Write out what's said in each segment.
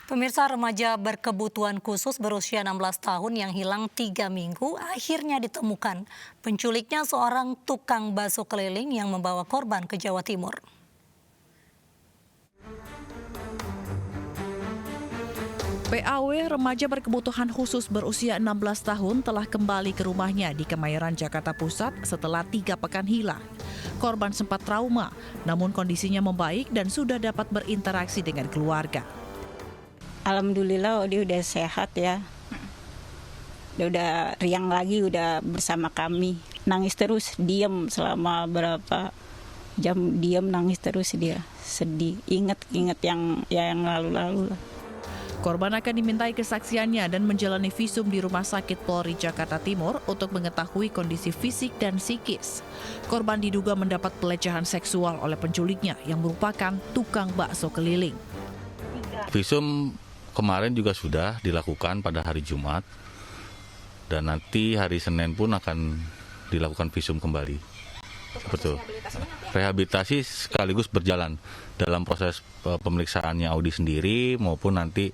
Pemirsa, remaja berkebutuhan khusus berusia 16 tahun yang hilang 3 minggu akhirnya ditemukan. Penculiknya seorang tukang bakso keliling yang membawa korban ke Jawa Timur. PAW remaja berkebutuhan khusus berusia 16 tahun telah kembali ke rumahnya di Kemayoran, Jakarta Pusat setelah 3 pekan hilang. Korban sempat trauma, namun kondisinya membaik dan sudah dapat berinteraksi dengan keluarga. Alhamdulillah dia udah sehat ya. Dia udah riang lagi, udah bersama kami. Nangis terus, diam selama berapa jam, diam nangis terus dia. Sedih, ingat yang lalu-lalu lah. Korban akan dimintai kesaksiannya dan menjalani visum di Rumah Sakit Polri Jakarta Timur untuk mengetahui kondisi fisik dan psikis. Korban diduga mendapat pelecehan seksual oleh penculiknya yang merupakan tukang bakso keliling. Visum kemarin juga sudah dilakukan pada hari Jumat dan nanti hari Senin pun akan dilakukan visum kembali. Betul. Rehabilitasi sekaligus berjalan dalam proses pemeriksaannya Audi sendiri maupun nanti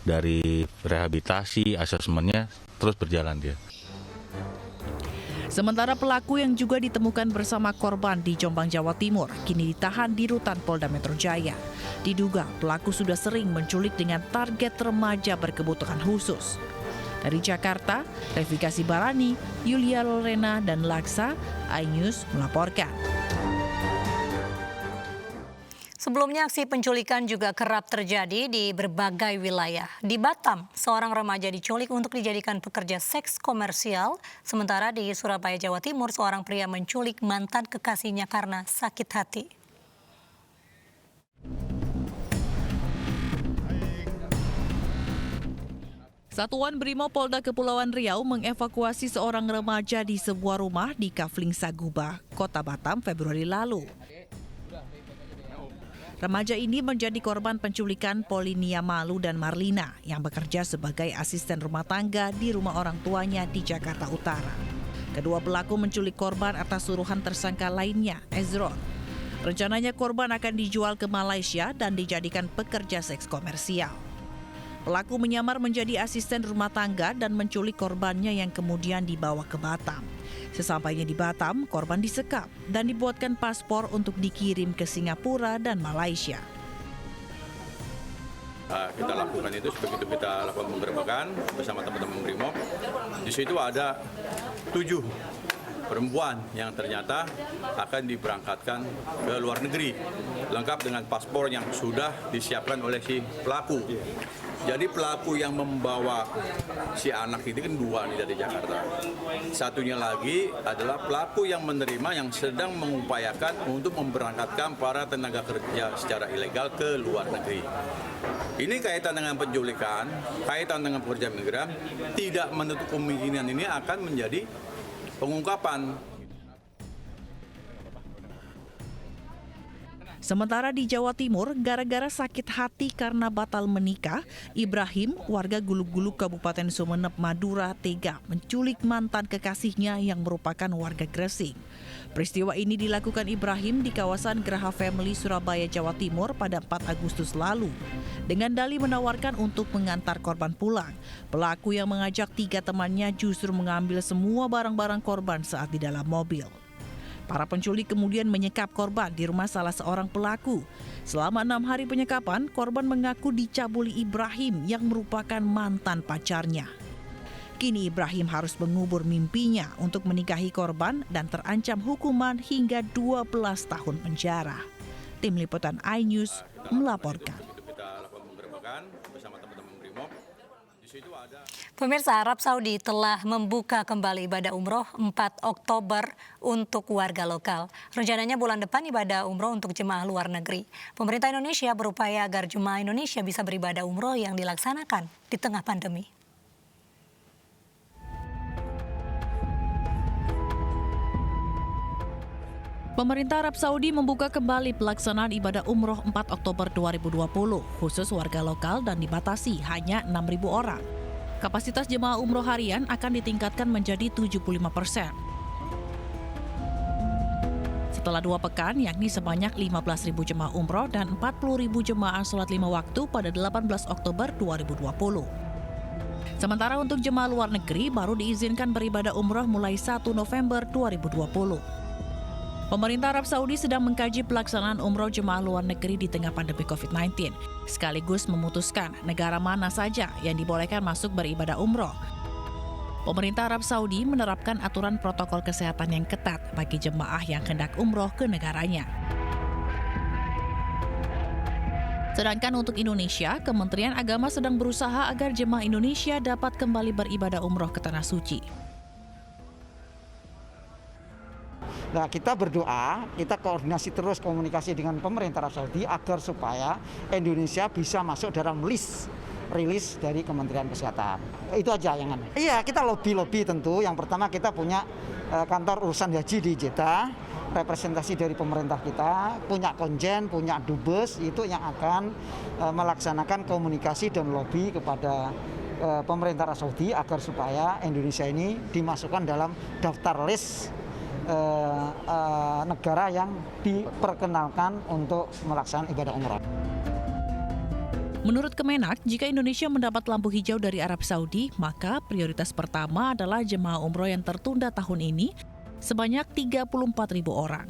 dari rehabilitasi asesmennya terus berjalan dia. Sementara pelaku yang juga ditemukan bersama korban di Jombang, Jawa Timur, kini ditahan di Rutan Polda Metro Jaya. Diduga pelaku sudah sering menculik dengan target remaja berkebutuhan khusus. Dari Jakarta, Revikasi Barani, Yulia Lorena, dan Laksa, iNews melaporkan. Sebelumnya aksi penculikan juga kerap terjadi di berbagai wilayah. Di Batam, seorang remaja diculik untuk dijadikan pekerja seks komersial. Sementara di Surabaya, Jawa Timur, seorang pria menculik mantan kekasihnya karena sakit hati. Satuan Brimob Polda Kepulauan Riau mengevakuasi seorang remaja di sebuah rumah di Kafling Saguba, Kota Batam, Februari lalu. Remaja ini menjadi korban penculikan Polinia Malu dan Marlina yang bekerja sebagai asisten rumah tangga di rumah orang tuanya di Jakarta Utara. Kedua pelaku menculik korban atas suruhan tersangka lainnya, Ezron. Rencananya korban akan dijual ke Malaysia dan dijadikan pekerja seks komersial. Pelaku menyamar menjadi asisten rumah tangga dan menculik korbannya yang kemudian dibawa ke Batam. Sesampainya di Batam, korban disekap dan dibuatkan paspor untuk dikirim ke Singapura dan Malaysia. Kita lakukan itu begitu kita lakukan penggerebekan bersama teman-teman Brimob. Di situ ada 7 perempuan yang ternyata akan diberangkatkan ke luar negeri, lengkap dengan paspor yang sudah disiapkan oleh si pelaku. Jadi pelaku yang membawa si anak ini kan 2 nih dari Jakarta. Satunya lagi adalah pelaku yang menerima yang sedang mengupayakan untuk memberangkatkan para tenaga kerja secara ilegal ke luar negeri. Ini kaitan dengan penculikan, kaitan dengan pekerja migran, tidak menutup kemungkinan ini akan menjadi pengungkapan. Sementara di Jawa Timur, gara-gara sakit hati karena batal menikah, Ibrahim, warga Gulug-Gulug Kabupaten Sumeneb, Madura, tega menculik mantan kekasihnya yang merupakan warga Gresik. Peristiwa ini dilakukan Ibrahim di kawasan Geraha Family, Surabaya, Jawa Timur pada 4 Agustus lalu. Dengan dalih menawarkan untuk mengantar korban pulang, pelaku yang mengajak 3 temannya justru mengambil semua barang-barang korban saat di dalam mobil. Para penculik kemudian menyekap korban di rumah salah seorang pelaku. Selama 6 hari penyekapan, korban mengaku dicabuli Ibrahim yang merupakan mantan pacarnya. Kini Ibrahim harus mengubur mimpinya untuk menikahi korban dan terancam hukuman hingga 12 tahun penjara. Tim Liputan iNews melaporkan. Pemirsa, Arab Saudi telah membuka kembali ibadah umroh 4 Oktober untuk warga lokal. Rencananya bulan depan ibadah umroh untuk jemaah luar negeri. Pemerintah Indonesia berupaya agar jemaah Indonesia bisa beribadah umroh yang dilaksanakan di tengah pandemi. Pemerintah Arab Saudi membuka kembali pelaksanaan ibadah umroh 4 Oktober 2020, khusus warga lokal dan dibatasi hanya 6.000 orang. Kapasitas jemaah umroh harian akan ditingkatkan menjadi 75%. Setelah 2 pekan, yakni sebanyak 15.000 jemaah umroh dan 40.000 jemaah sholat 5 waktu pada 18 Oktober 2020. Sementara untuk jemaah luar negeri baru diizinkan beribadah umroh mulai 1 November 2020. Pemerintah Arab Saudi sedang mengkaji pelaksanaan umroh jemaah luar negeri di tengah pandemi COVID-19, sekaligus memutuskan negara mana saja yang dibolehkan masuk beribadah umroh. Pemerintah Arab Saudi menerapkan aturan protokol kesehatan yang ketat bagi jemaah yang hendak umroh ke negaranya. Sedangkan untuk Indonesia, Kementerian Agama sedang berusaha agar jemaah Indonesia dapat kembali beribadah umroh ke Tanah Suci. Nah, kita berdoa, kita koordinasi terus komunikasi dengan pemerintah Arab Saudi agar supaya Indonesia bisa masuk dalam rilis dari Kementerian Kesehatan. Itu aja yang aneh. Iya, kita lobby tentu. Yang pertama kita punya kantor urusan haji di Jeddah, representasi dari pemerintah kita, punya konjen, punya dubes, itu yang akan melaksanakan komunikasi dan lobby kepada pemerintah Arab Saudi agar supaya Indonesia ini dimasukkan dalam daftar list negara yang diperkenalkan untuk melaksanakan ibadah umrah. Menurut Kemenak, jika Indonesia mendapat lampu hijau dari Arab Saudi, maka prioritas pertama adalah jemaah umroh yang tertunda tahun ini sebanyak 34.000 orang.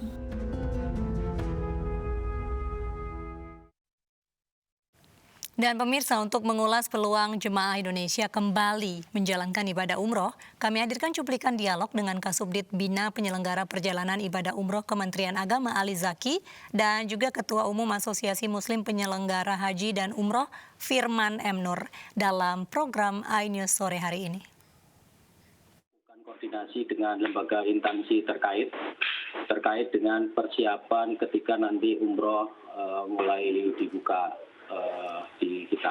Dan pemirsa, untuk mengulas peluang jemaah Indonesia kembali menjalankan ibadah umroh, kami hadirkan cuplikan dialog dengan Kasubdit Bina Penyelenggara Perjalanan Ibadah Umroh Kementerian Agama Ali Zaki dan juga Ketua Umum Asosiasi Muslim Penyelenggara Haji dan Umroh Firman M. Nur dalam program iNews sore hari ini. Koordinasi dengan lembaga instansi terkait dengan persiapan ketika nanti umroh mulai dibuka di kita.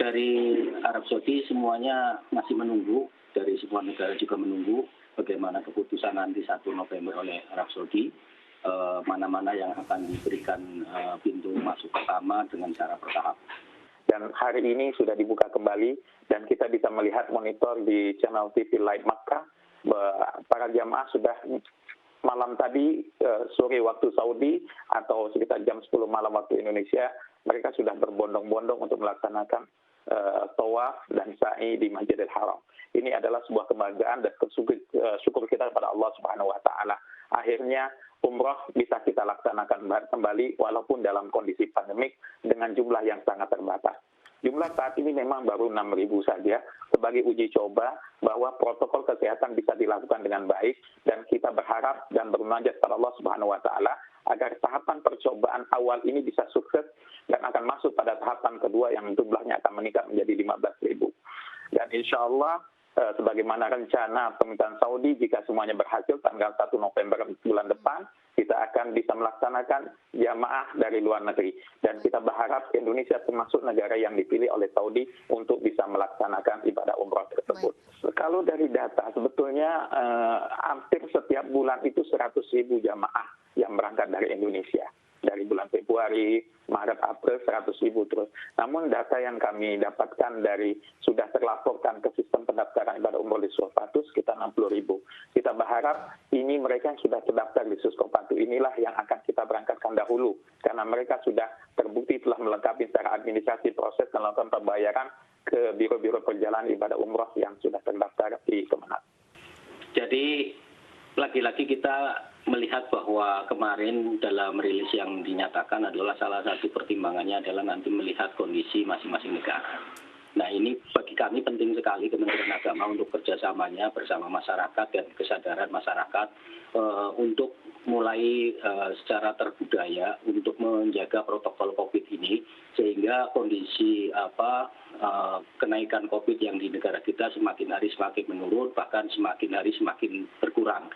Dari Arab Saudi semuanya masih menunggu, dari semua negara juga menunggu bagaimana keputusan nanti 1 November oleh Arab Saudi, mana-mana yang akan diberikan pintu masuk pertama dengan cara bertahap. Dan hari ini sudah dibuka kembali dan kita bisa melihat monitor di channel TV Live Makkah, para jamaah sudah malam tadi, sore waktu Saudi atau sekitar jam 10 malam waktu Indonesia, mereka sudah berbondong-bondong untuk melaksanakan tawaf dan sa'i di Masjidil Haram. Ini adalah sebuah kebanggaan dan syukur kita kepada Allah Subhanahu wa taala. Akhirnya umroh bisa kita laksanakan kembali walaupun dalam kondisi pandemik dengan jumlah yang sangat terbatas. Jumlah saat ini memang baru 6.000 saja sebagai uji coba bahwa protokol kesehatan bisa dilakukan dengan baik, dan kita berharap dan bermunajat kepada Allah Subhanahu wa taala agar tahapan percobaan awal ini bisa sukses dan akan masuk pada tahapan kedua yang jumlahnya akan meningkat menjadi 15.000. Dan insya Allah sebagaimana rencana pemerintahan Saudi, jika semuanya berhasil tanggal 1 November bulan depan, kita akan bisa melaksanakan jamaah dari luar negeri. Dan kita berharap Indonesia termasuk negara yang dipilih oleh Saudi untuk bisa melaksanakan ibadah umroh tersebut. Kalau dari data, sebetulnya hampir setiap bulan itu 100.000 jamaah yang berangkat dari Indonesia. Dari bulan Februari, Maret, April 100.000 terus. Namun data yang kami dapatkan dari sudah terlaporkan ke sistem pendaftaran ibadah umroh di Suskopatu sekitar 60.000. Kita berharap ini mereka yang sudah terdaftar di Suskopatu inilah yang akan kita berangkatkan dahulu, karena mereka sudah terbukti telah melengkapi secara administrasi proses dan melakukan pembayaran ke biro-biro perjalanan ibadah umroh yang sudah terdaftar di Kemenak. Jadi lagi-lagi kita melihat bahwa kemarin dalam rilis yang dinyatakan adalah salah satu pertimbangannya adalah nanti melihat kondisi masing-masing negara. Nah, ini bagi kami penting sekali Kementerian Agama untuk kerjasamanya bersama masyarakat dan kesadaran masyarakat untuk mulai secara terbudaya untuk menjaga protokol COVID ini, sehingga kondisi kenaikan COVID yang di negara kita semakin hari semakin menurun, bahkan semakin hari semakin berkurang.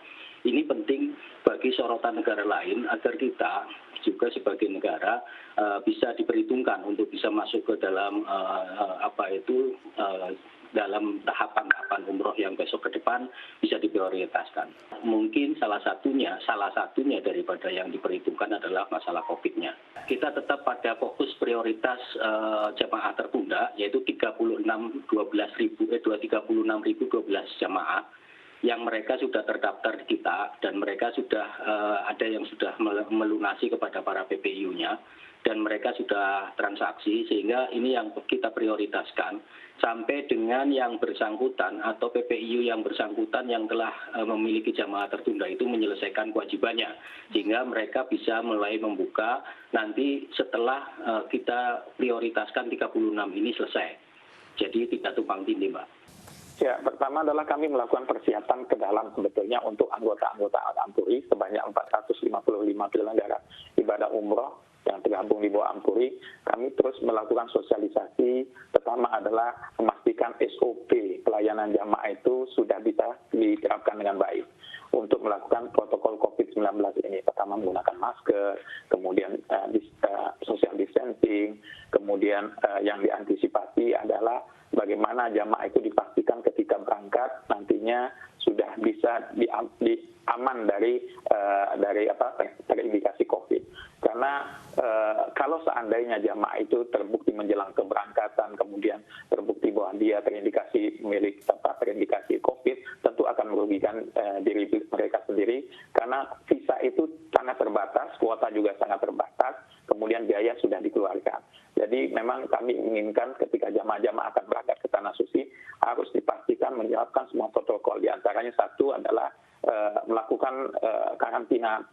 Ini penting bagi sorotan negara lain agar kita juga sebagai negara bisa diperhitungkan untuk bisa masuk ke dalam dalam tahapan umroh yang besok ke depan bisa diprioritaskan. Mungkin salah satunya daripada yang diperhitungkan adalah masalah COVID-nya. Kita tetap pada fokus prioritas jamaah tertunda, yaitu 36.012 jamaah yang mereka sudah terdaftar di kita dan mereka sudah ada yang sudah melunasi kepada para PPIU-nya dan mereka sudah transaksi, sehingga ini yang kita prioritaskan sampai dengan yang bersangkutan atau PPIU yang bersangkutan yang telah memiliki jamaah tertunda itu menyelesaikan kewajibannya, sehingga mereka bisa mulai membuka nanti setelah kita prioritaskan 36 ini selesai. Jadi tidak tumpang tindih, Mbak. Ya, pertama adalah kami melakukan persiapan ke dalam sebetulnya untuk anggota-anggota Ampuri sebanyak 455 penyelenggara ibadah umroh yang tergabung di bawah Ampuri. Kami terus melakukan sosialisasi. Pertama adalah memastikan SOP pelayanan jamaah itu sudah bisa diterapkan dengan baik untuk melakukan protokol COVID-19 ini. Pertama menggunakan masker, kemudian social distancing, kemudian yang diantisipasi adalah bagaimana jamaah itu dipastikan ketika berangkat nantinya sudah bisa aman dari terindikasi COVID. Karena kalau seandainya jamaah itu terbukti menjelang keberangkatan, kemudian terbukti bahwa dia terindikasi terindikasi COVID, tentu akan merugikan diri mereka sendiri karena visa itu sangat terbatas, kuota juga sangat terbatas, kemudian biaya sudah dikeluarkan. Jadi memang kami inginkan ketika jamaah-jamaah akan berangkat ke Tanah Suci harus dipastikan menjalankan semua protokol. Di antaranya satu adalah melakukan karantina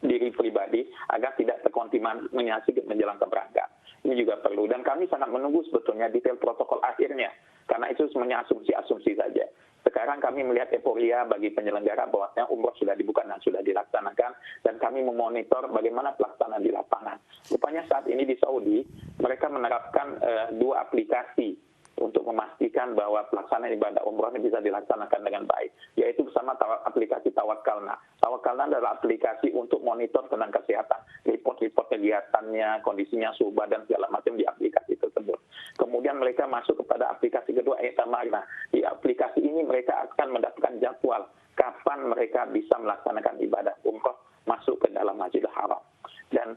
diri pribadi agar tidak terkontaminasi menjelang keberangkatan. Ini juga perlu dan kami sangat menunggu sebetulnya detail protokol akhirnya karena itu semuanya asumsi-asumsi saja. Sekarang kami melihat euforia bagi penyelenggara bahwa umroh sudah dibuka dan sudah dilaksanakan dan kami memonitor bagaimana pelaksanaan di lapangan. Rupanya saat ini di Saudi mereka menerapkan 2 aplikasi untuk memastikan bahwa pelaksanaan ibadah umroh ini bisa dilaksanakan dengan baik, yaitu bersama aplikasi Tawakkalna. Tawakkalna adalah aplikasi untuk monitor tentang kesehatan, report-report kegiatannya, kondisinya suhu badan segala macam di aplikasi tersebut. Kemudian mereka masuk kepada aplikasi kedua, Etamarna. Di aplikasi ini mereka akan mendapatkan jadwal kapan mereka bisa melaksanakan ibadah umroh masuk ke dalam Masjidil Haram. Dan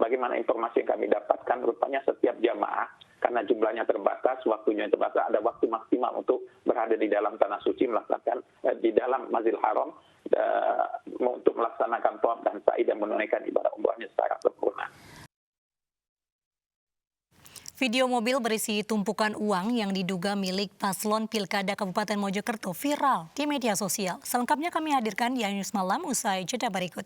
bagaimana informasi yang kami dapatkan, rupanya setiap jamaah karena jumlahnya terbatas, waktunya terbatas, ada waktu maksimal untuk berada di dalam Tanah Suci, melaksanakan di dalam Masjidil Haram untuk melaksanakan tawaf dan sa'i dan menunaikan ibadah umrohnya secara sempurna. Video mobil berisi tumpukan uang yang diduga milik paslon Pilkada Kabupaten Mojokerto viral di media sosial. Selengkapnya kami hadirkan di News Malam usai jeda berikut.